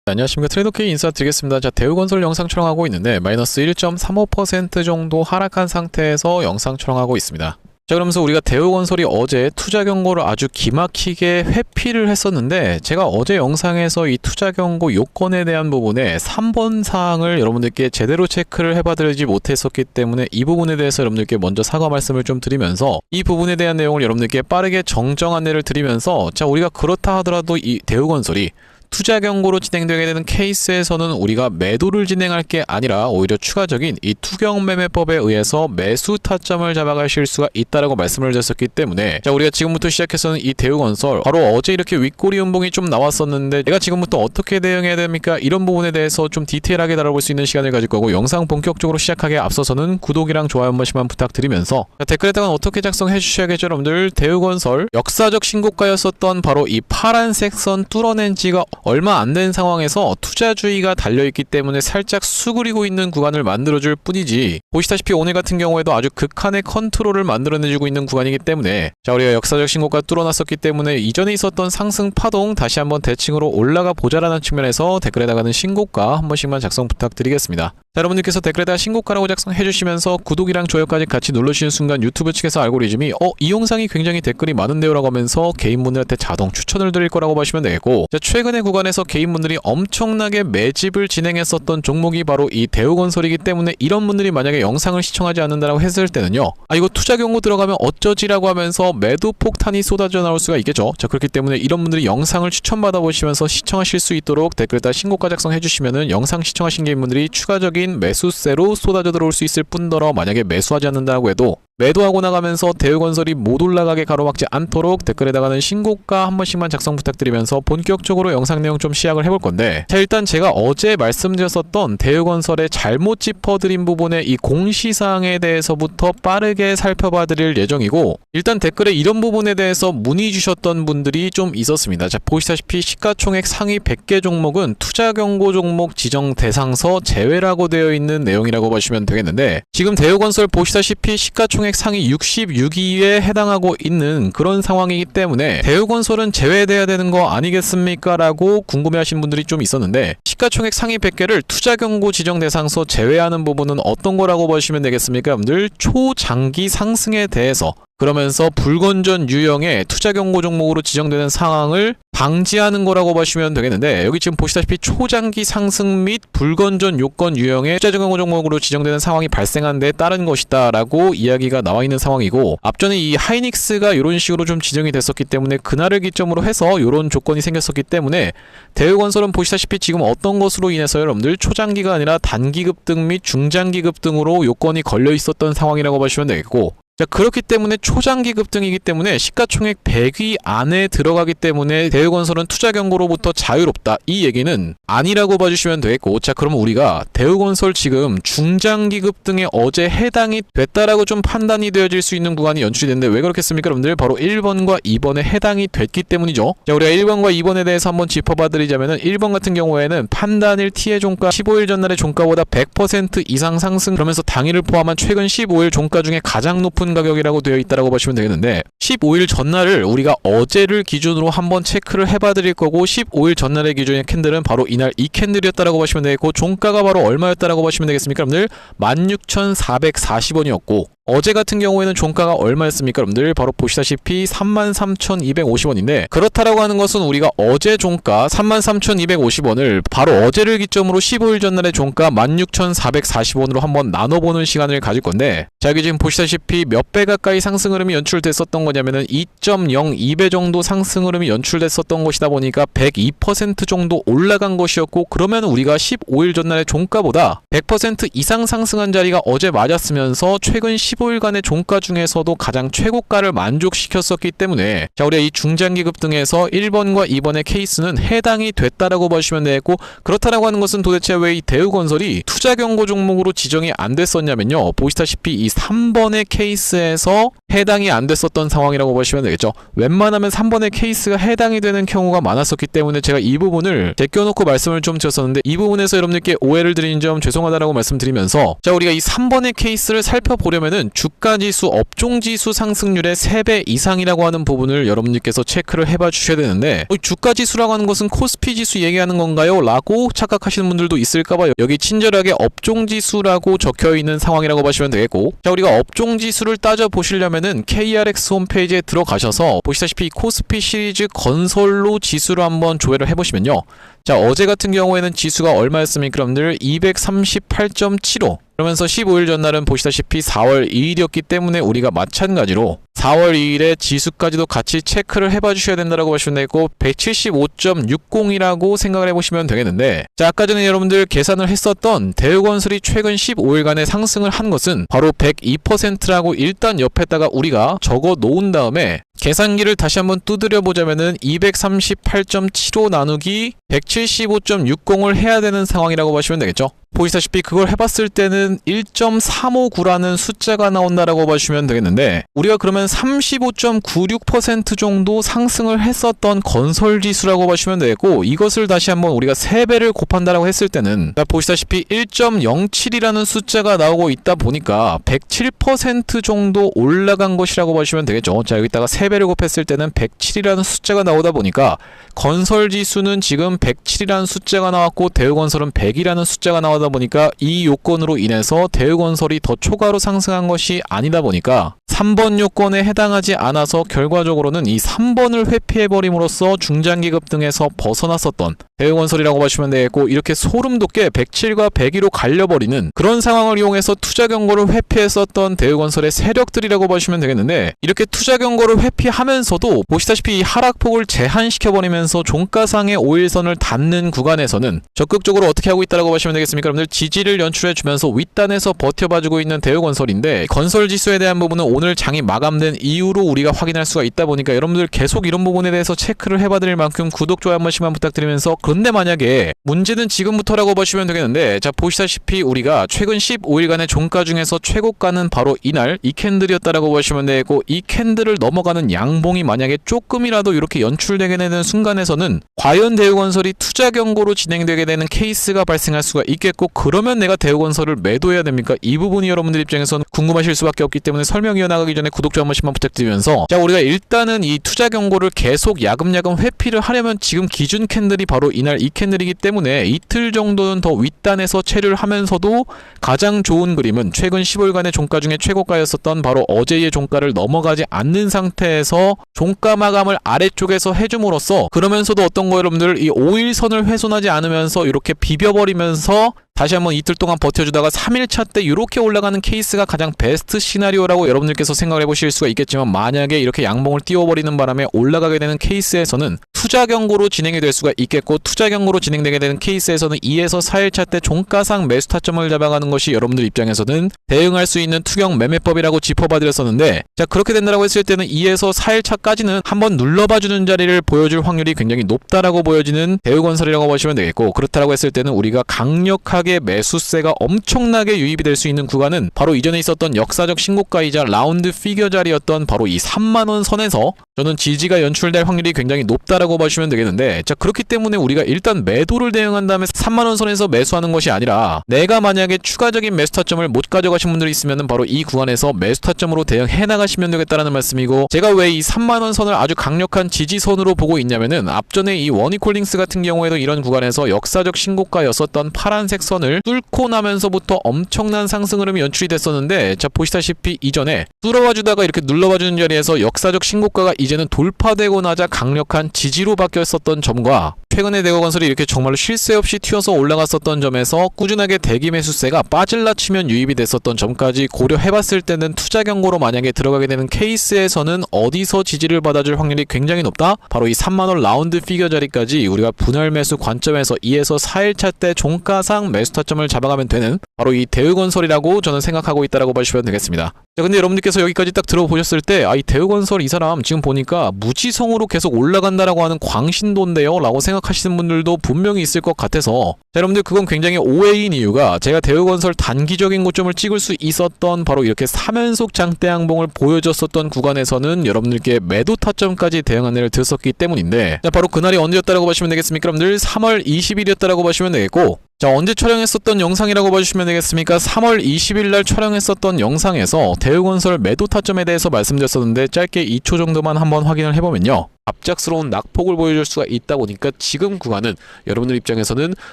안녕하십니까. 트레이더K 인사드리겠습니다. 자, 대우건설 영상 촬영하고 있는데 마이너스 1.35% 정도 하락한 상태에서 영상 촬영하고 있습니다. 자, 그러면서 우리가 대우건설이 어제 투자 경고를 아주 기막히게 회피를 했었는데, 제가 어제 영상에서 이 투자 경고 요건에 대한 부분에 3번 사항을 여러분들께 제대로 체크를 해봐드리지 못했었기 때문에 이 부분에 대해서 여러분들께 먼저 사과 말씀을 좀 드리면서 이 부분에 대한 내용을 여러분들께 빠르게 정정 안내를 드리면서, 자, 우리가 그렇다 하더라도 이 대우건설이 투자 경고로 진행되게 되는 케이스에서는 우리가 매도를 진행할 게 아니라 오히려 추가적인 이 투경매매법에 의해서 매수 타점을 잡아가실 수가 있다라고 말씀을 드렸었기 때문에, 자, 우리가 지금부터 시작해서는 이 대우건설 바로 어제 이렇게 윗꼬리 음봉이 좀 나왔었는데 내가 지금부터 어떻게 대응해야 됩니까? 이런 부분에 대해서 좀 디테일하게 다뤄볼 수 있는 시간을 가질 거고, 영상 본격적으로 시작하기에 앞서서는 구독이랑 좋아요 한 번씩만 부탁드리면서, 자, 댓글에다가 어떻게 작성해 주셔야겠죠 여러분들. 대우건설 역사적 신고가였었던 바로 이 파란색 선 뚫어낸 지가 얼마 안 된 상황에서 투자주의가 달려있기 때문에 살짝 수그리고 있는 구간을 만들어줄 뿐이지, 보시다시피 오늘 같은 경우에도 아주 극한의 컨트롤을 만들어내주고 있는 구간이기 때문에, 자, 우리가 역사적 신고가 뚫어놨었기 때문에 이전에 있었던 상승 파동 다시 한번 대칭으로 올라가 보자라는 측면에서 댓글에다가는 신고가 한 번씩만 작성 부탁드리겠습니다. 자, 여러분들께서 댓글에다가 신고가라고 작성해 주시면서 구독이랑 좋아요까지 같이 눌러주시는 순간 유튜브 측에서 알고리즘이 이 영상이 굉장히 댓글이 많은데요 라고 하면서 개인분들한테 자동 추천을 드릴 거라고 보시면 되겠고, 자, 최근의 구간에서 개인분들이 엄청나게 매집을 진행했었던 종목이 바로 이 대우건설이기 때문에, 이런 분들이 만약에 영상을 시청하지 않는다라고 했을 때는요, 이거 투자 경고 들어가면 어쩌지라고 하면서 매도 폭탄이 쏟아져 나올 수가 있겠죠. 자, 그렇기 때문에 이런 분들이 영상을 추천받아 보시면서 시청하실 수 있도록 댓글에다 신고가 작성해 주시면은 영상 시청하신 개인분들이 추가적인 매수세로 쏟아져 들어올 수 있을 뿐더러, 만약에 매수하지 않는다고 해도 매도하고 나가면서 대우건설이 못 올라가게 가로막지 않도록 댓글에다가는 신고가 한 번씩만 작성 부탁드리면서 본격적으로 영상 내용 좀 시작을 해볼 건데, 자, 일단 제가 어제 말씀드렸었던 대우건설의 잘못 짚어드린 부분의 이 공시사항에 대해서부터 빠르게 살펴봐 드릴 예정이고, 일단 댓글에 이런 부분에 대해서 문의 주셨던 분들이 좀 있었습니다. 자, 보시다시피 시가총액 상위 100개 종목은 투자경고 종목 지정 대상서 제외라고 되어 있는 내용이라고 보시면 되겠는데, 지금 대우건설 보시다시피 시가총액 상위 66위에 해당하고 있는 그런 상황이기 때문에 대우건설은 제외돼야 되는 거 아니겠습니까? 라고 궁금해하신 분들이 좀 있었는데, 시가총액 상위 100개를 투자경고 지정 대상서 제외하는 부분은 어떤 거라고 보시면 되겠습니까? 여러분들, 초장기 상승에 대해서, 그러면서 불건전 유형의 투자경고 종목으로 지정되는 상황을 방지하는 거라고 보시면 되겠는데, 여기 지금 보시다시피 초장기 상승 및 불건전 요건 유형의 투자경고 종목으로 지정되는 상황이 발생한 데 따른 것이다 라고 이야기가 나와 있는 상황이고, 앞전에 이 하이닉스가 이런 식으로 좀 지정이 됐었기 때문에 그날을 기점으로 해서 이런 조건이 생겼었기 때문에, 대우건설은 보시다시피 지금 어떤 것으로 인해서 여러분들 초장기가 아니라 단기급 등 및 중장기급 등으로 요건이 걸려 있었던 상황이라고 보시면 되겠고, 자, 그렇기 때문에 초장기 급등이기 때문에 시가총액 100위 안에 들어가기 때문에 대우건설은 투자경고로부터 자유롭다, 이 얘기는 아니라고 봐주시면 되겠고, 자, 그러면 우리가 대우건설 지금 중장기 급등에 어제 해당이 됐다라고 좀 판단이 되어질 수 있는 구간이 연출이 됐는데, 왜 그렇겠습니까 여러분들? 바로 1번과 2번에 해당이 됐기 때문이죠. 자, 우리가 1번과 2번에 대해서 한번 짚어봐 드리자면은, 1번 같은 경우에는 판단일 T의 종가 15일 전날의 종가보다 100% 이상 상승, 그러면서 당일을 포함한 최근 15일 종가 중에 가장 높은 가격이라고 되어 있다라고 보시면 되겠는데, 15일 전날을 우리가 어제를 기준으로 한번 체크를 해봐 드릴 거고, 15일 전날의 기준의 캔들은 바로 이날 이 캔들이었다라고 보시면 되겠고, 종가가 바로 얼마였다라고 보시면 되겠습니까 여러분들? 16,440원이었고, 어제 같은 경우에는 종가가 얼마였습니까 여러분들? 바로 보시다시피 33,250원인데, 그렇다라고 하는 것은 우리가 어제 종가 33,250원을 바로 어제를 기점으로 15일 전날의 종가 16,440원으로 한번 나눠보는 시간을 가질 건데, 자, 여기 지금 보시다시피 몇 배 가까이 상승 흐름이 연출됐었던 거냐면은 2.02배 정도 상승 흐름이 연출됐었던 것이다 보니까 102% 정도 올라간 것이었고, 그러면 우리가 15일 전날의 종가보다 100% 이상 상승한 자리가 어제 맞았으면서 최근 15일간의 종가 중에서도 가장 최고가를 만족시켰었기 때문에, 자, 우리가 이 중장기 급등에서 1번과 2번의 케이스는 해당이 됐다라고 보시면 되겠고, 그렇다라고 하는 것은 도대체 왜 이 대우건설이 투자경고 종목으로 지정이 안 됐었냐면요, 보시다시피 이 3번의 케이스에서 해당이 안 됐었던 상황이라고 보시면 되겠죠. 웬만하면 3번의 케이스가 해당이 되는 경우가 많았었기 때문에 제가 이 부분을 제껴놓고 말씀을 좀 드렸었는데, 이 부분에서 여러분들께 오해를 드린 점 죄송하다라고 말씀드리면서, 자, 우리가 이 3번의 케이스를 살펴보려면은 보시면은 주가지수, 업종지수 상승률의 3배 이상이라고 하는 부분을 여러분들께서 체크를 해봐 주셔야 되는데 주가지수라고 하는 것은 코스피지수 얘기하는 건가요? 라고 착각하시는 분들도 있을까봐 여기 친절하게 업종지수라고 적혀있는 상황이라고 보시면 되겠고, 자, 우리가 업종지수를 따져보시려면은 KRX 홈페이지에 들어가셔서 보시다시피 코스피 시리즈 건설로 지수를 한번 조회를 해보시면요, 자, 어제 같은 경우에는 지수가 얼마였습니까? 여러분들 238.75. 그러면서 15일 전날은 보시다시피 4월 2일이었기 때문에 우리가 마찬가지로 4월 2일에 지수까지도 같이 체크를 해봐 주셔야 된다고 보시면 되고 175.60이라고 생각을 해보시면 되겠는데, 자, 아까 전에 여러분들 계산을 했었던 대우건설이 최근 15일간의 상승을 한 것은 바로 102%라고 일단 옆에다가 우리가 적어 놓은 다음에 계산기를 다시 한번 두드려 보자면은 238.75 나누기 175.60을 해야 되는 상황이라고 보시면 되겠죠. 보시다시피 그걸 해봤을 때는 1.359라는 숫자가 나온다라고 보시면 되겠는데, 우리가 그러면 35.96% 정도 상승을 했었던 건설지수라고 보시면 되겠고, 이것을 다시 한번 우리가 3배를 곱한다라고 했을 때는 보시다시피 1.07이라는 숫자가 나오고 있다 보니까 107% 정도 올라간 것이라고 보시면 되겠죠. 자, 여기다가 3배를 곱했을 때는 107이라는 숫자가 나오다 보니까 건설지수는 지금 107이라는 숫자가 나왔고 대우건설은 100이라는 숫자가 나오다 보니까 이 요건으로 인해서 대우건설이 더 초과로 상승한 것이 아니다 보니까 3번 요건에 해당하지 않아서 결과적으로는 이 3번을 회피해버림으로써 중장기급 등에서 벗어났었던 대우건설이라고 보시면 되겠고, 이렇게 소름 돋게 107과 102로 갈려버리는 그런 상황을 이용해서 투자 경고를 회피했었던 대우건설의 세력들이라고 보시면 되겠는데, 이렇게 투자 경고를 회피하면서도 보시다시피 이 하락폭을 제한시켜버리면서 종가상의 5일선을 닿는 구간에서는 적극적으로 어떻게 하고 있다고 보시면 되겠습니까? 여러분들 지지를 연출해주면서 윗단에서 버텨봐주고 있는 대우건설인데, 건설지수에 대한 부분은 오늘 장이 마감된 이후로 우리가 확인할 수가 있다 보니까 여러분들 계속 이런 부분에 대해서 체크를 해봐드릴 만큼 구독, 좋아요 한 번씩만 부탁드리면서, 그런데 만약에 문제는 지금부터라고 보시면 되겠는데, 자, 보시다시피 우리가 최근 15일간의 종가 중에서 최고가는 바로 이날 이 캔들이었다라고 보시면 되고, 이 캔들을 넘어가는 양봉이 만약에 조금이라도 이렇게 연출되게 되는 순간에서는 과연 대우건설이 투자 경고로 진행되게 되는 케이스가 발생할 수가 있겠고, 그러면 내가 대우건설을 매도해야 됩니까? 이 부분이 여러분들 입장에서는 궁금하실 수밖에 없기 때문에 설명 이어나가기 전에 구독, 좋아요 한 번씩만 부탁드리면서, 자, 우리가 일단은 이 투자 경고를 계속 야금야금 회피를 하려면 지금 기준 캔들이 바로 이날 이 캔들이기 때문에 이틀 정도는 더 윗단에서 체류를 하면서도 가장 좋은 그림은 최근 15일간의 종가 중에 최고가였었던 바로 어제의 종가를 넘어가지 않는 상태에서 종가 마감을 아래쪽에서 해줌으로써, 그러면서도 어떤 거 여러분들 이 5일선을 훼손하지 않으면서 이렇게 비벼버리면서 다시 한번 이틀 동안 버텨주다가 3일차 때 이렇게 올라가는 케이스가 가장 베스트 시나리오라고 여러분들께서 생각을 해보실 수가 있겠지만, 만약에 이렇게 양봉을 띄워버리는 바람에 올라가게 되는 케이스에서는 투자 경고로 진행이 될 수가 있겠고, 투자 경고로 진행되게 되는 케이스에서는 2에서 4일차 때 종가상 매수 타점을 잡아가는 것이 여러분들 입장에서는 대응할 수 있는 투경 매매법이라고 짚어봐드렸었는데, 자, 그렇게 된다라고 했을 때는 2에서 4일차까지는 한번 눌러봐주는 자리를 보여줄 확률이 굉장히 높다라고 보여지는 대우건설이라고 보시면 되겠고, 그렇다라고 했을 때는 우리가 강력하게 매수세가 엄청나게 유입이 될 수 있는 구간은 바로 이전에 있었던 역사적 신고가이자 라운드 피겨 자리였던 바로 이 3만원 선에서 저는 지지가 연출될 확률이 굉장히 높다라고 보시면 되겠는데, 자, 그렇기 때문에 우리가 일단 매도를 대응한 다음에 3만원 선에서 매수하는 것이 아니라, 내가 만약에 추가적인 매수 타점을 못 가져가신 분들이 있으면 바로 이 구간에서 매수 타점으로 대응해 나가시면 되겠다라는 말씀이고, 제가 왜 이 3만원 선을 아주 강력한 지지선으로 보고 있냐면은, 앞전에 이 원이콜링스 같은 경우에도 이런 구간에서 역사적 신고가였었던 파란색 선을 뚫고 나면서부터 엄청난 상승 흐름이 연출이 됐었는데, 자, 보시다시피 이전에 뚫어와 주다가 이렇게 눌러봐 주는 자리에서 역사적 신고가가 이제는 돌파되고 나자 강력한 지지로 바뀌었었던 점과, 최근에 대우건설이 이렇게 정말로 쉴 새 없이 튀어서 올라갔었던 점에서 꾸준하게 대기 매수세가 빠질라 치면 유입이 됐었던 점까지 고려해봤을 때는 투자 경고로 만약에 들어가게 되는 케이스에서는 어디서 지지를 받아줄 확률이 굉장히 높다? 바로 이 3만원 라운드 피겨 자리까지 우리가 분할 매수 관점에서 2에서 4일차 때 종가상 매수 타점을 잡아가면 되는 바로 이 대우건설이라고 저는 생각하고 있다라고 보시면 되겠습니다. 자, 근데 여러분들께서 여기까지 딱 들어보셨을 때, 이 대우건설 이 사람 지금 보니까 무지성으로 계속 올라간다라고 하는 광신도인데요? 라고 생각하시는 분들도 분명히 있을 것 같아서, 자, 여러분들 그건 굉장히 오해인 이유가, 제가 대우건설 단기적인 고점을 찍을 수 있었던 바로 이렇게 3연속 장대 양봉을 보여줬었던 구간에서는 여러분들께 매도 타점까지 대응 안내를 드렸었기 때문인데, 자, 바로 그날이 언제였다라고 보시면 되겠습니까? 여러분들 3월 20일이었다라고 보시면 되겠고, 자, 언제 촬영했었던 영상이라고 봐주시면 되겠습니까? 3월 20일 날 촬영했었던 영상에서 대우건설 매도 타점에 대해서 말씀드렸었는데 짧게 2초 정도만 한번 확인을 해보면요. 갑작스러운 낙폭을 보여줄 수가 있다 보니까 지금 구간은 여러분들 입장에서는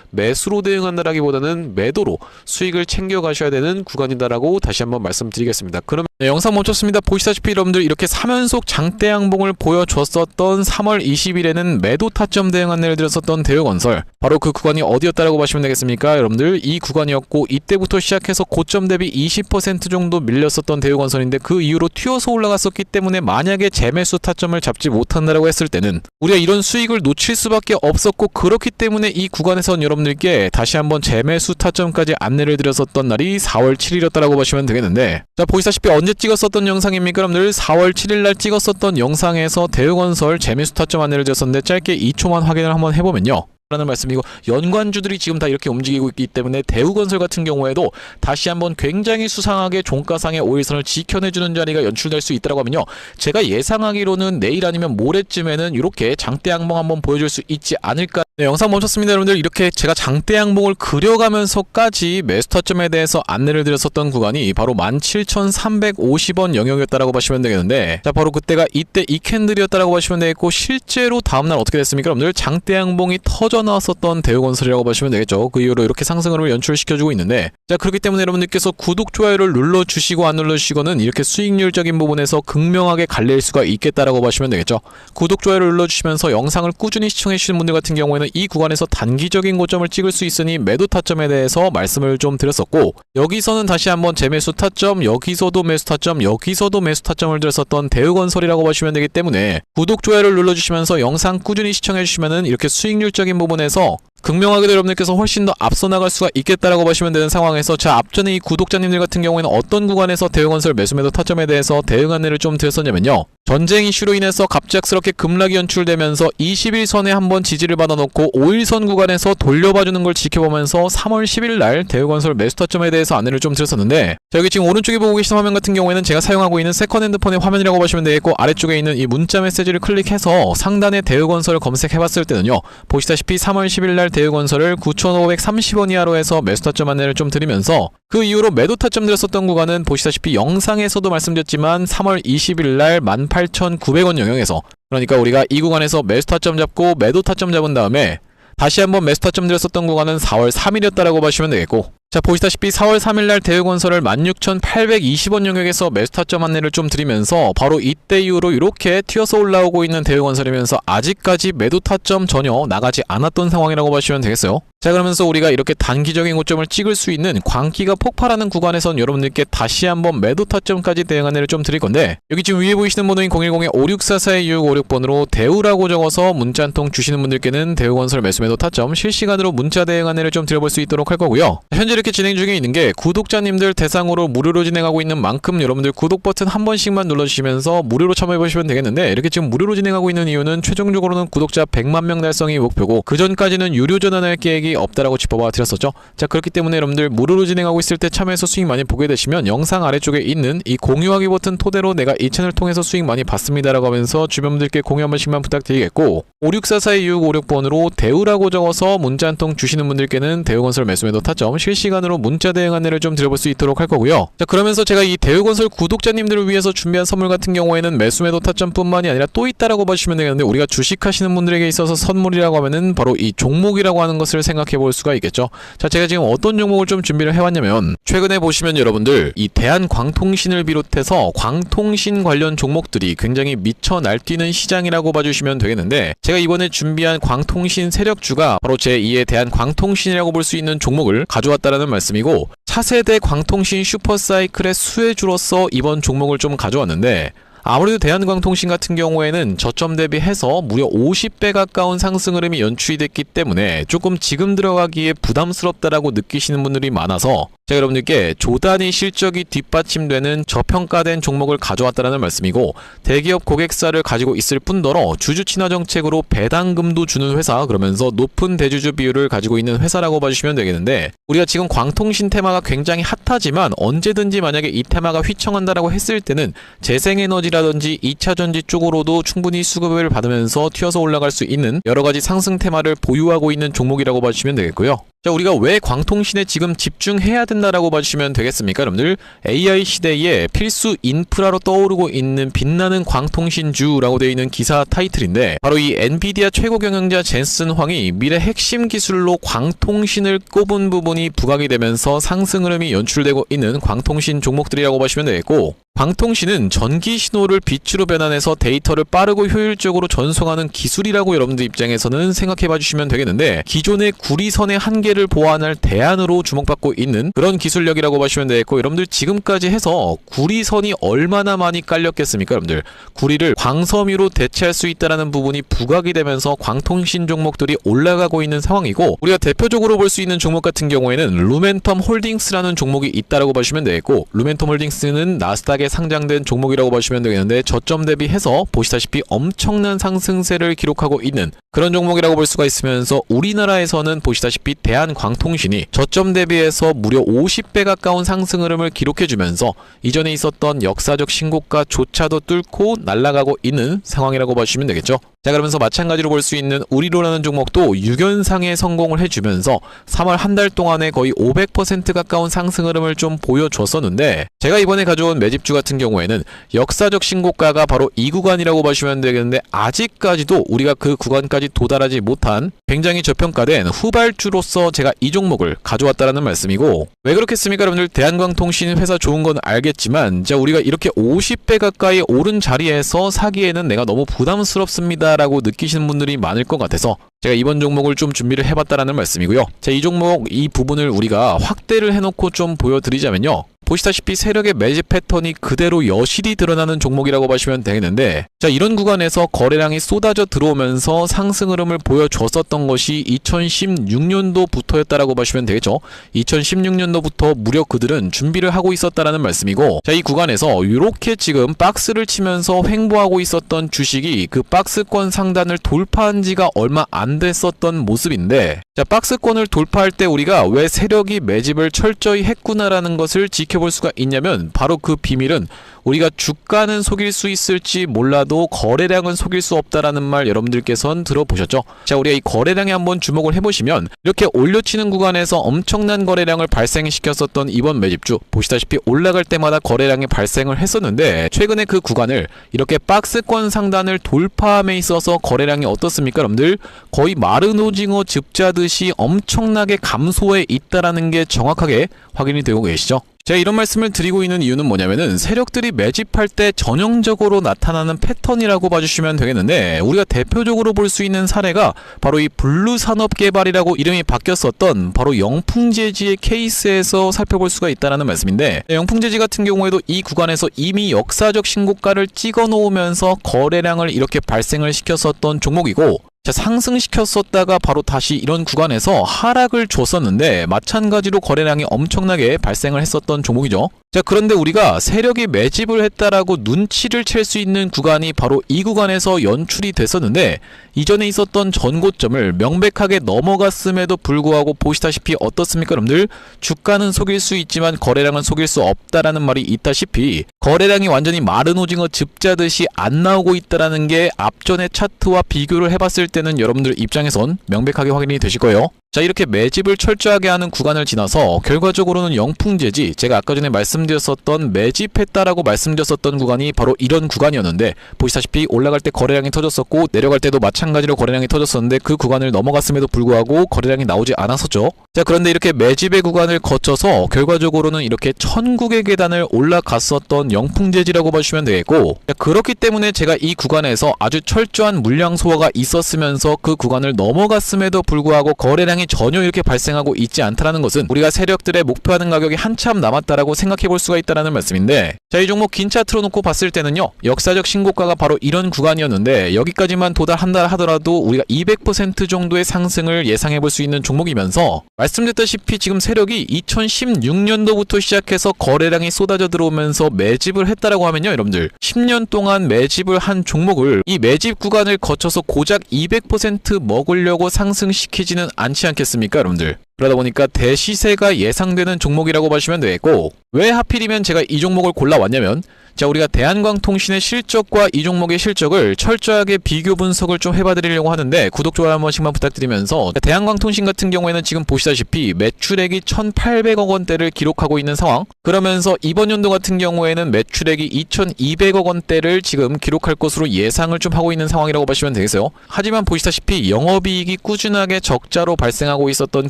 매수로 대응한다라기보다는 매도로 수익을 챙겨 가셔야 되는 구간이다라고 다시 한번 말씀드리겠습니다. 그럼 영상 멈췄습니다. 보시다시피 여러분들 이렇게 3연속 장대 양봉을 보여줬었던 3월 20일에는 매도 타점 대응 안내를 드렸었던 대우건설, 바로 그 구간이 어디였다라고 보시면 되겠습니까? 여러분들 이 구간이었고, 이때부터 시작해서 고점 대비 20% 정도 밀렸었던 대우건설인데 그 이후로 튀어서 올라갔었기 때문에 만약에 재매수 타점을 잡지 못한다라고 했을 때는 우리가 이런 수익을 놓칠 수밖에 없었고, 그렇기 때문에 이 구간에선 여러분들께 다시 한번 재매수 타점까지 안내를 드렸었던 날이 4월 7일이었다라고 보시면 되겠는데, 자, 보시다시피 언제 찍었었던 영상입니까? 여러분들 4월 7일 날 찍었었던 영상에서 대우건설 재매수 타점 안내를 드렸었는데 짧게 2초만 확인을 한번 해보면요. 라는 말씀이고, 연관주들이 지금 다 이렇게 움직이고 있기 때문에 대우건설 같은 경우에도 다시 한번 굉장히 수상하게 종가상의 5일선을 지켜내주는 자리가 연출될 수 있다고 하면요, 제가 예상하기로는 내일 아니면 모레쯤에는 이렇게 장대 양봉 한번 보여줄 수 있지 않을까. 네, 영상 멈췄습니다. 여러분들 이렇게 제가 장대 양봉을 그려가면서까지 매수 타점에 대해서 안내를 드렸었던 구간이 바로 17,350원 영역이었다라고 보시면 되겠는데, 자, 바로 그때가 이때 이 캔들이었다라고 보시면 되겠고, 실제로 다음날 어떻게 됐습니까? 여러분들 장대 양봉이 터져 나왔었던 대우건설이라고 보시면 되겠죠. 그 이후로 이렇게 상승을 연출시켜주고 있는데, 자, 그렇기 때문에 여러분들께서 구독, 좋아요를 눌러주시고 안 눌러주시고는 이렇게 수익률적인 부분에서 극명하게 갈릴 수가 있겠다라고 보시면 되겠죠. 구독, 좋아요를 눌러주시면서 영상을 꾸준히 시청해주시는 분들 같은 경우에는 이 구간에서 단기적인 고점을 찍을 수 있으니 매도 타점에 대해서 말씀을 좀 드렸었고, 여기서는 다시 한번 재매수 타점, 여기서도 매수 타점, 여기서도 매수 타점을 드렸었던 대우건설이라고 보시면 되기 때문에 구독, 좋아요를 눌러주시면서 영상 꾸준히 시청해주시면은 이렇게 수익률적인 부분에서 극명하게도 여러분들께서 훨씬 더 앞서 나갈 수가 있겠다라고 보시면 되는 상황에서, 자, 앞전에 이 구독자님들 같은 경우에는 어떤 구간에서 대우건설 매수매도 타점에 대해서 대응 안내를 좀 드렸었냐면요, 전쟁 이슈로 인해서 갑작스럽게 급락이 연출되면서 21선에 한번 지지를 받아놓고 5일선 구간에서 돌려봐주는 걸 지켜보면서 3월 10일 날 대우건설 매수 타점에 대해서 안내를 좀 드렸었는데, 자, 여기 지금 오른쪽에 보고 계신 화면 같은 경우에는 제가 사용하고 있는 세컨 핸드폰의 화면이라고 보시면 되겠고, 아래쪽에 있는 이 문자 메시지를 클릭해서 상단에 대우건설을 검색해봤을 때는요, 보시다시피 3월 10일 날 대우건설을 9,530원 이하로 해서 매수 타점 안내를 좀 드리면서, 그 이후로 매도 타점 드렸었던 구간은 보시다시피 영상에서도 말씀드렸지만 3월 20일 날 18,900원 영역에서, 그러니까 우리가 이 구간에서 매수 타점 잡고 매도 타점 잡은 다음에 다시 한번 매수 타점 드렸었던 구간은 4월 3일이었다라고 보시면 되겠고, 자, 보시다시피 4월 3일 날 대우건설을 16,820원 영역에서 매수 타점 안내를 좀 드리면서 바로 이때 이후로 이렇게 튀어서 올라오고 있는 대우건설이면서 아직까지 매도 타점 전혀 나가지 않았던 상황이라고 보시면 되겠어요. 자, 그러면서 우리가 이렇게 단기적인 고점을 찍을 수 있는 광기가 폭발하는 구간에선 여러분들께 다시 한번 매도 타점까지 대응 안내를 좀 드릴 건데, 여기 지금 위에 보이시는 번호인 010-5644-2656번으로 대우라고 적어서 문자 한 통 주시는 분들께는 대우건설 매수매도 타점 실시간으로 문자 대응 안내를 좀 드려볼 수 있도록 할 거고요. 현재 이렇게 진행 중에 있는 게 구독자님들 대상으로 무료로 진행하고 있는 만큼 여러분들 구독 버튼 한 번씩만 눌러주시면서 무료로 참여해보시면 되겠는데, 이렇게 지금 무료로 진행하고 있는 이유는 최종적으로는 구독자 100만 명 달성이 목표고, 그 전까지는 유료 전환할 계획이 없다라고 짚어봐 드렸었죠. 자, 그렇기 때문에 여러분들 무료로 진행하고 있을 때 참여해서 수익 많이 보게 되시면 영상 아래쪽에 있는 이 공유하기 버튼 토대로 내가 이 채널 통해서 수익 많이 봤습니다라고 하면서 주변 분들께 공유 한 번씩만 부탁드리겠고, 5644-2656번으로 대우라고 적어서 문자 한 통 주시는 분들께는 대우건설 매수매도 타점 실시간으로 문자 대응 안내를 좀 드려볼 수 있도록 할 거고요. 자, 그러면서 제가 이 대우건설 구독자님들을 위해서 준비한 선물 같은 경우에는 매수매도 타점뿐만이 아니라 또 있다라고 봐주시면 되겠는데, 우리가 주식하시는 분들에게 있어서 선물이라고 하면은 바로 이 종목이라고 하는 것을 생각해 볼 수가 있겠죠. 자, 제가 지금 어떤 종목을 좀 준비를 해왔냐면, 최근에 보시면 여러분들 이 대한광통신을 비롯해서 광통신 관련 종목들이 굉장히 미쳐 날뛰는 시장이라고 봐주시면 되겠는데, 제가 이번에 준비한 광통신 세력주가 바로 제2의 대한광통신이라고 볼 수 있는 종목을 가져왔다라는 말씀이고, 차세대 광통신 슈퍼사이클의 수혜주로서 이번 종목을 좀 가져왔는데, 아무래도 대한광통신 같은 경우에는 저점 대비해서 무려 50배 가까운 상승 흐름이 연출이 됐기 때문에 조금 지금 들어가기에 부담스럽다라고 느끼시는 분들이 많아서 제가 여러분들께 조단위 실적이 뒷받침되는 저평가된 종목을 가져왔다는 말씀이고, 대기업 고객사를 가지고 있을 뿐더러 주주 친화 정책으로 배당금도 주는 회사, 그러면서 높은 대주주 비율을 가지고 있는 회사라고 봐주시면 되겠는데, 우리가 지금 광통신 테마가 굉장히 핫하지만 언제든지 만약에 이 테마가 휘청한다라고 했을 때는 재생에너지라든지 2차전지 쪽으로도 충분히 수급을 받으면서 튀어서 올라갈 수 있는 여러가지 상승 테마를 보유하고 있는 종목이라고 봐주시면 되겠고요. 자, 우리가 왜 광통신에 지금 집중해야 된다라고 봐주시면 되겠습니까, 여러분들? AI 시대에 필수 인프라로 떠오르고 있는 빛나는 광통신주라고 되어 있는 기사 타이틀인데, 바로 이 엔비디아 최고 경영자 젠슨 황이 미래 핵심 기술로 광통신을 꼽은 부분이 부각이 되면서 상승 흐름이 연출되고 있는 광통신 종목들이라고 보시면 되겠고, 광통신은 전기 신호를 빛으로 변환해서 데이터를 빠르고 효율적으로 전송하는 기술이라고 여러분들 입장에서는 생각해 봐주시면 되겠는데, 기존의 구리선의 한계를 보완할 대안으로 주목받고 있는 그런 기술력이라고 보시면 되겠고, 여러분들 지금까지 해서 구리선이 얼마나 많이 깔렸겠습니까, 여러분들? 구리를 광섬유로 대체할 수 있다는 부분이 부각이 되면서 광통신 종목들이 올라가고 있는 상황이고, 우리가 대표적으로 볼 수 있는 종목 같은 경우에는 루멘텀 홀딩스라는 종목이 있다라고 보시면 되겠고, 루멘텀 홀딩스는 나스닥에 상장된 종목이라고 보시면 되겠는데, 저점 대비해서 보시다시피 엄청난 상승세를 기록하고 있는 그런 종목이라고 볼 수가 있으면서, 우리나라에서는 보시다시피 대한광통신이 저점 대비해서 무려 50배 가까운 상승 흐름을 기록해주면서 이전에 있었던 역사적 신고가조차도 뚫고 날아가고 있는 상황이라고 보시면 되겠죠. 자, 그러면서 마찬가지로 볼 수 있는 우리로라는 종목도 6연상에 성공을 해주면서 3월 한 달 동안에 거의 500% 가까운 상승 흐름을 좀 보여줬었는데, 제가 이번에 가져온 매집주 같은 경우에는 역사적 신고가가 바로 이 구간이라고 보시면 되겠는데, 아직까지도 우리가 그 구간까지 도달하지 못한 굉장히 저평가된 후발주로서 제가 이 종목을 가져왔다라는 말씀이고, 왜 그렇겠습니까, 여러분들? 대한광통신 회사 좋은 건 알겠지만, 자, 우리가 이렇게 50배 가까이 오른 자리에서 사기에는 내가 너무 부담스럽습니다 라고 느끼시는 분들이 많을 것 같아서 제가 이번 종목을 좀 준비를 해봤다라는 말씀이고요. 자, 이 종목 이 부분을 우리가 확대를 해놓고 좀 보여드리자면요, 보시다시피 세력의 매집 패턴이 그대로 여실히 드러나는 종목이라고 보시면 되겠는데, 자, 이런 구간에서 거래량이 쏟아져 들어오면서 상승 흐름을 보여줬었던 것이 2016년도부터였다라고 보시면 되겠죠. 2016년도부터 무려 그들은 준비를 하고 있었다라는 말씀이고, 자, 이 구간에서 이렇게 지금 박스를 치면서 횡보하고 있었던 주식이 그 박스권 상단을 돌파한 지가 얼마 안 됐었던 모습인데, 자, 박스권을 돌파할 때 우리가 왜 세력이 매집을 철저히 했구나라는 것을 지켜볼 수가 있냐면, 바로 그 비밀은 우리가 주가는 속일 수 있을지 몰라도 거래량은 속일 수 없다라는 말 여러분들께서는 들어보셨죠? 자, 우리가 이 거래량에 한번 주목을 해보시면, 이렇게 올려치는 구간에서 엄청난 거래량을 발생시켰었던 이번 매집주, 보시다시피 올라갈 때마다 거래량이 발생을 했었는데, 최근에 그 구간을 이렇게 박스권 상단을 돌파함에 있어서 거래량이 어떻습니까, 여러분들? 거의 마른 오징어 즙자듯이 엄청나게 감소해 있다라는 게 정확하게 확인이 되고 계시죠? 제가 이런 말씀을 드리고 있는 이유는 뭐냐면은, 세력들이 매집할 때 전형적으로 나타나는 패턴이라고 봐주시면 되겠는데, 우리가 대표적으로 볼 수 있는 사례가 바로 이 블루산업개발이라고 이름이 바뀌었었던 바로 영풍재지의 케이스에서 살펴볼 수가 있다는 말씀인데, 영풍재지 같은 경우에도 이 구간에서 이미 역사적 신고가를 찍어 놓으면서 거래량을 이렇게 발생을 시켰었던 종목이고, 자, 상승시켰었다가 바로 다시 이런 구간에서 하락을 줬었는데, 마찬가지로 거래량이 엄청나게 발생을 했었던 종목이죠. 자, 그런데 우리가 세력이 매집을 했다라고 눈치를 챌 수 있는 구간이 바로 이 구간에서 연출이 됐었는데, 이전에 있었던 전고점을 명백하게 넘어갔음에도 불구하고 보시다시피 어떻습니까, 여러분들? 주가는 속일 수 있지만 거래량은 속일 수 없다라는 말이 있다시피, 거래량이 완전히 마른 오징어 즙자듯이 안 나오고 있다라는 게 앞전의 차트와 비교를 해봤을 때는 여러분들 입장에선 명백하게 확인이 되실 거예요. 자, 이렇게 매집을 철저하게 하는 구간을 지나서 결과적으로는 영풍재지, 제가 아까 전에 말씀드렸었던 매집했다라고 말씀드렸었던 구간이 바로 이런 구간이었는데, 보시다시피 올라갈 때 거래량이 터졌었고 내려갈 때도 마찬가지로 거래량이 터졌었는데, 그 구간을 넘어갔음에도 불구하고 거래량이 나오지 않았었죠. 자, 그런데 이렇게 매집의 구간을 거쳐서 결과적으로는 이렇게 천국의 계단을 올라갔었던 영풍재지라고 보시면 되겠고, 자, 그렇기 때문에 제가 이 구간에서 아주 철저한 물량 소화가 있었으면서 그 구간을 넘어갔음에도 불구하고 거래량이 전혀 이렇게 발생하고 있지 않다라는 것은, 우리가 세력들의 목표하는 가격이 한참 남았다라고 생각해 볼 수가 있다라는 말씀인데, 자, 이 종목 긴 차트로 놓고 봤을 때는요, 역사적 신고가가 바로 이런 구간이었는데, 여기까지만 도달한다 하더라도 우리가 200% 정도의 상승을 예상해 볼 수 있는 종목이면서, 말씀드렸다시피 지금 세력이 2016년도부터 시작해서 거래량이 쏟아져 들어오면서 매집을 했다라고 하면요, 여러분들 10년 동안 매집을 한 종목을 이 매집 구간을 거쳐서 고작 200% 먹으려고 상승시키지는 않지 않겠습니까, 여러분들? 그러다 보니까 대시세가 예상되는 종목이라고 보시면 되겠고, 왜 하필이면 제가 이 종목을 골라왔냐면, 자, 우리가 대한광통신의 실적과 이 종목의 실적을 철저하게 비교 분석을 좀 해봐드리려고 하는데 구독, 좋아요 한 번씩만 부탁드리면서, 대한광통신 같은 경우에는 지금 보시다시피 매출액이 1,800억 원대를 기록하고 있는 상황, 그러면서 이번 연도 같은 경우에는 매출액이 2,200억 원대를 지금 기록할 것으로 예상을 좀 하고 있는 상황이라고 보시면 되겠어요. 하지만 보시다시피 영업이익이 꾸준하게 적자로 발생하고 있었던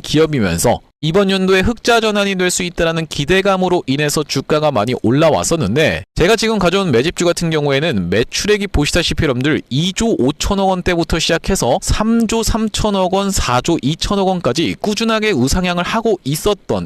기업이면서 이번 연도에 흑자 전환이 될 수 있다는 기대감으로 인해서 주가가 많이 올라왔었는데, 제가 지금 가져온 매집주 같은 경우에는 매출액이 보시다시피 여러분들 2조 5천억 원대부터 시작해서 3조 3천억 원, 4조 2천억 원까지 꾸준하게 우상향을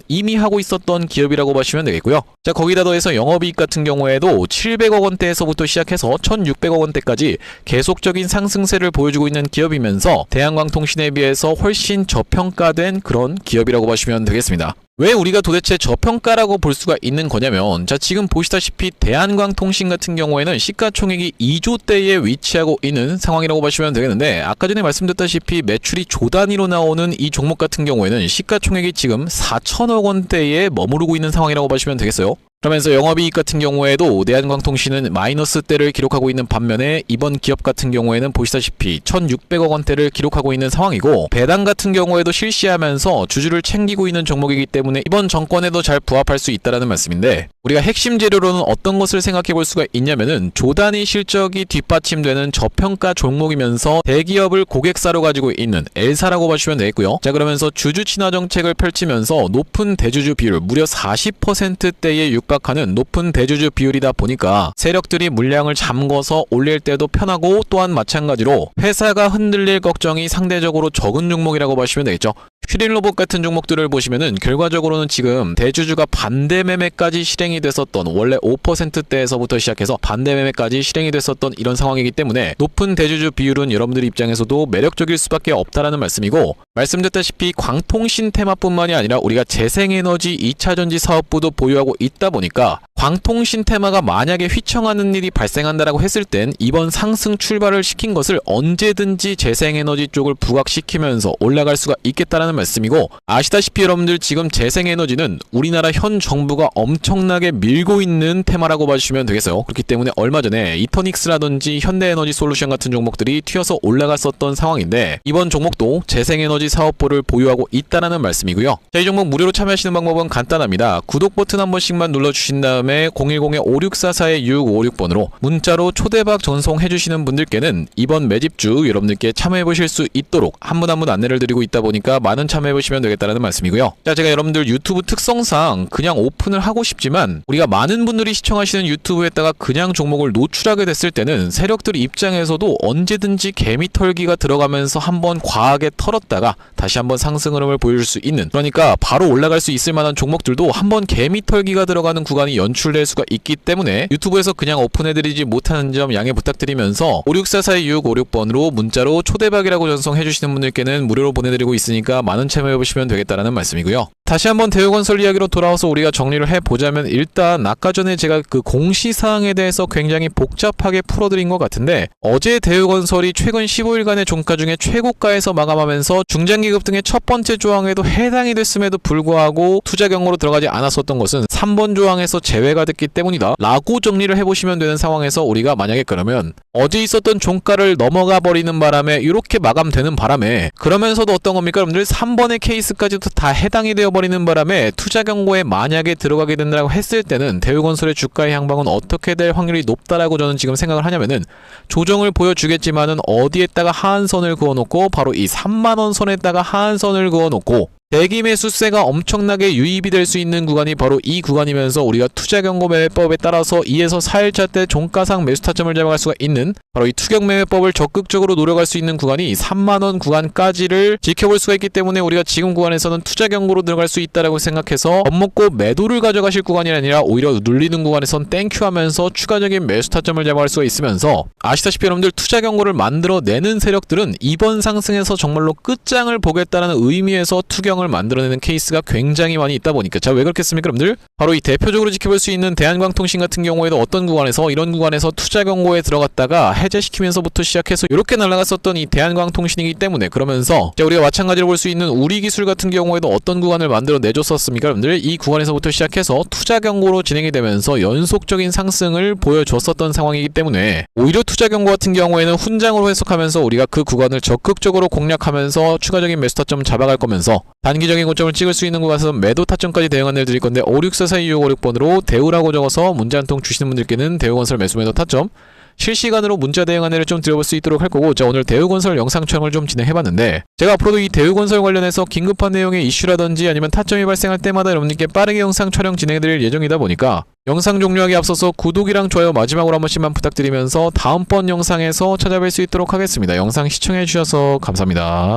이미 하고 있었던 기업이라고 보시면 되겠고요. 자, 거기다 더해서 영업이익 같은 경우에도 700억 원대에서부터 시작해서 1,600억 원대까지 계속적인 상승세를 보여주고 있는 기업이면서 대한광통신에 비해서 훨씬 저평가된 그런 기업이라고 보시면 되겠습니다. 왜 우리가 도대체 저평가라고 볼 수가 있는 거냐면, 자, 지금 보시다시피 대한광통신 같은 경우에는 시가총액이 2조대에 위치하고 있는 상황이라고 보시면 되겠는데, 아까 전에 말씀드렸다시피 매출이 조 단위로 나오는 이 종목 같은 경우에는 시가총액이 지금 4천억 원대에 머무르고 있는 상황이라고 보시면 되겠어요. 그러면서 영업이익 같은 경우에도 대한광통신은 마이너스대를 기록하고 있는 반면에 이번 기업 같은 경우에는 보시다시피 1,600억 원대를 기록하고 있는 상황이고, 배당 같은 경우에도 실시하면서 주주를 챙기고 있는 종목이기 때문에 이번 정권에도 잘 부합할 수 있다는 말씀인데, 우리가 핵심 재료로는 어떤 것을 생각해 볼 수가 있냐면은 조단위 실적이 뒷받침되는 저평가 종목이면서 대기업을 고객사로 가지고 있는 L사라고 보시면 되겠고요. 자, 그러면서 주주 친화 정책을 펼치면서 높은 대주주 비율, 무려 40%대에 육박하는 높은 대주주 비율이다 보니까 세력들이 물량을 잠궈서 올릴 때도 편하고, 또한 마찬가지로 회사가 흔들릴 걱정이 상대적으로 적은 종목이라고 보시면 되겠죠. 퀴린로봇 같은 종목들을 보시면은 결과적으로는 지금 대주주가 반대 매매까지 실행이 됐었던, 원래 5%대에서부터 시작해서 반대 매매까지 실행이 됐었던 이런 상황이기 때문에 높은 대주주 비율은 여러분들 입장에서도 매력적일 수밖에 없다라는 말씀이고, 말씀드렸다시피 광통신 테마뿐만이 아니라 우리가 재생에너지 2차전지 사업부도 보유하고 있다 보니까 광통신 테마가 만약에 휘청하는 일이 발생한다라고 했을 땐 이번 상승 출발을 시킨 것을 언제든지 재생에너지 쪽을 부각시키면서 올라갈 수가 있겠다라는 말씀이고, 아시다시피 여러분들 지금 재생에너지는 우리나라 현 정부가 엄청나게 밀고 있는 테마라고 봐주시면 되겠어요. 그렇기 때문에 얼마 전에 이터닉스라든지 현대에너지 솔루션 같은 종목들이 튀어서 올라갔었던 상황인데, 이번 종목도 재생에너지 사업부를 보유하고 있다라는 말씀이고요. 자, 이 종목 무료로 참여하시는 방법은 간단합니다. 구독 버튼 한 번씩만 눌러주신 다음에 010-5644-6656번으로 문자로 초대박 전송해주시는 분들께는 이번 매집주 여러분들께 참여해보실 수 있도록 한 분 한 분 안내를 드리고 있다 보니까 많은 참여해보시면 되겠다는 말씀이고요. 자, 제가 여러분들 유튜브 특성상 그냥 오픈을 하고 싶지만 우리가 많은 분들이 시청하시는 유튜브에다가 그냥 종목을 노출하게 됐을 때는 세력들 입장에서도 언제든지 개미털기가 들어가면서 한번 과하게 털었다가 다시 한번 상승 흐름을 보여줄 수 있는, 그러니까 바로 올라갈 수 있을 만한 종목들도 한번 개미털기가 들어가는 구간이 연출될 수가 있기 때문에 유튜브에서 그냥 오픈해드리지 못하는 점 양해 부탁드리면서 564-4656번으로 문자로 초대박이라고 전송해주시는 분들께는 무료로 보내드리고 있으니까 많은 참여해보시면 되겠다는 말씀이고요. 다시 한번 대우건설 이야기로 돌아와서 우리가 정리를 해보자면, 일단 아까 전에 제가 그 공시사항에 대해서 굉장히 복잡하게 풀어드린 것 같은데, 어제 대우건설이 최근 15일간의 종가 중에 최고가에서 마감하면서 중장기급 등의 첫 번째 조항에도 해당이 됐음에도 불구하고 투자 경고로 들어가지 않았었던 것은 3번 조항에서 제외가 됐기 때문이다 라고 정리를 해보시면 되는 상황에서, 우리가 만약에 그러면 어제 있었던 종가를 넘어가 버리는 바람에 이렇게 마감되는 바람에, 그러면서도 어떤 겁니까 여러분들, 3번의 케이스까지도 다 해당이 되어버리는 바람에 투자 경고에 만약에 들어가게 된다고 했을 때는 대우건설의 주가의 향방은 어떻게 될 확률이 높다라고 저는 지금 생각을 하냐면은, 조정을 보여주겠지만은 어디에다가 하한선을 그어놓고 바로 이 3만원 선에다가 하한선을 그어놓고 대기 매수세가 엄청나게 유입이 될 수 있는 구간이 바로 이 구간이면서, 우리가 투자경고 매매법에 따라서 2에서 4일차 때 종가상 매수 타점을 잡아갈 수가 있는 바로 이 투경 매매법을 적극적으로 노려갈 수 있는 구간이 3만원 구간까지를 지켜볼 수가 있기 때문에, 우리가 지금 구간에서는 투자경고로 들어갈 수 있다라고 생각해서 겁먹고 매도를 가져가실 구간이 아니라 오히려 눌리는 구간에선 땡큐 하면서 추가적인 매수 타점을 잡아갈 수가 있으면서, 아시다시피 여러분들 투자경고를 만들어내는 세력들은 이번 상승에서 정말로 끝장을 보겠다는 의미에서 투경 상승장을 만들어내는 케이스가 굉장히 많이 있다 보니까 자, 왜 그렇겠습니까 여러분들? 바로 이 대표적으로 지켜볼 수 있는 대한광통신 같은 경우에도 어떤 구간에서 이런 구간에서 투자 경고에 들어갔다가 해제시키면서부터 시작해서 이렇게 날아갔었던 이 대한광통신이기 때문에 그러면서 자, 우리가 마찬가지로 볼 수 있는 우리기술 같은 경우에도 어떤 구간을 만들어 내줬었습니까 여러분들? 이 구간에서부터 시작해서 투자 경고로 진행이 되면서 연속적인 상승을 보여줬었던 상황이기 때문에 오히려 투자 경고 같은 경우에는 훈장으로 해석하면서 우리가 그 구간을 적극적으로 공략하면서 추가적인 매수 타점 잡아갈 거면서 단기적인 고점을 찍을 수 있는 구간에서 매도 타점까지 대응 안내를 드릴 건데 56442656번으로 대우라고 적어서 문자 한 통 주시는 분들께는 대우건설 매수 매도 타점 실시간으로 문자 대응 안내를 좀 드려볼 수 있도록 할 거고 자, 오늘 대우건설 영상 촬영을 좀 진행해봤는데 제가 앞으로도 이 대우건설 관련해서 긴급한 내용의 이슈라든지 아니면 타점이 발생할 때마다 여러분들께 빠르게 영상 촬영 진행해드릴 예정이다 보니까 영상 종료하기 앞서서 구독이랑 좋아요 마지막으로 한 번씩만 부탁드리면서 다음번 영상에서 찾아뵐 수 있도록 하겠습니다. 영상 시청해주셔서 감사합니다.